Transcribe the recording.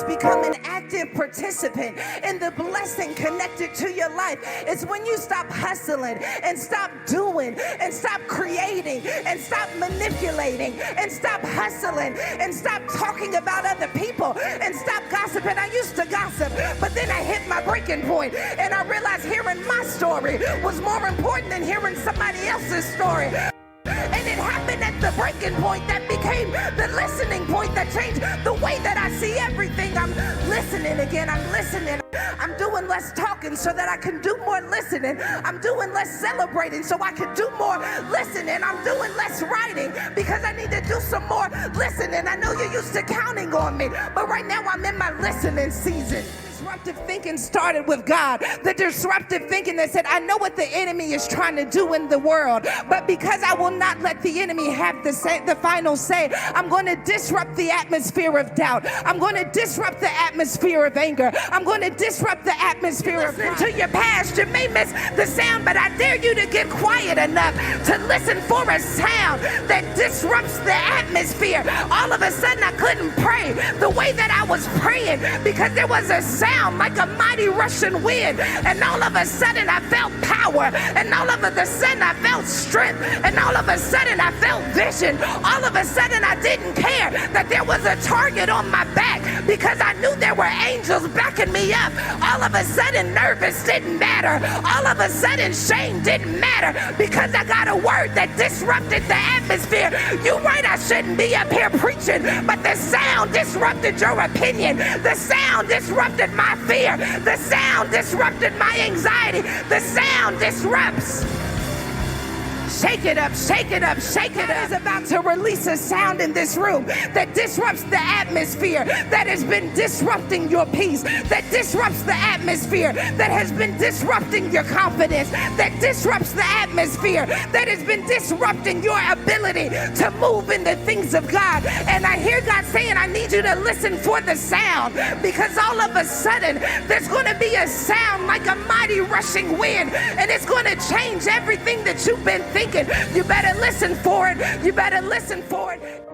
become an active participant in the blessing connected to your life. It's when you stop hustling and stop doing and stop creating and stop manipulating and stop hustling and stop talking about other people and stop gossiping. I used to gossip, but then I hit my breaking point and I realized hearing my story was more important than hearing somebody else's story. And it happened at the breaking point that became the listening point that changed the way that I see everything. I'm listening again. I'm listening. I'm doing less talking so that I can do more listening. I'm doing less celebrating so I can do more listening. I'm doing less writing because I need to do some more listening. I know you're used to counting on me, but right now I'm in my listening season. Disruptive thinking started with God. The disruptive thinking that said, I know what the enemy is trying to do in the world, but because I will not let the enemy have the final say, I'm going to disrupt the atmosphere of doubt. I'm going to disrupt the atmosphere of anger. I'm going to disrupt the atmosphere of pride. To your past, you may miss the sound, but I dare you to get quiet enough to listen for a sound that disrupts the atmosphere. All of a sudden, I couldn't pray the way that I was praying because there was a sound like a mighty rushing wind, and all of a sudden I felt power, and all of a sudden I felt strength, and all of a sudden I felt vision. All of a sudden I didn't care that there was a target on my back because I knew there were angels backing me up. All of a sudden nervous didn't matter. All of a sudden shame didn't matter because I got a word that disrupted the atmosphere. You're right, I shouldn't be up here preaching, but the sound disrupted your opinion. The sound disrupted my fear. The sound disrupted my anxiety. The sound disrupts. Shake it up, shake it up, shake it up. God is about to release a sound in this room that disrupts the atmosphere that has been disrupting your peace, that disrupts the atmosphere that has been disrupting your confidence, that disrupts the atmosphere that has been disrupting your ability to move in the things of God. And I hear God saying, I need you to listen for the sound, because all of a sudden there's going to be a sound like a mighty rushing wind, and it's going to change everything that you've been thinking. You better listen for it. You better listen for it.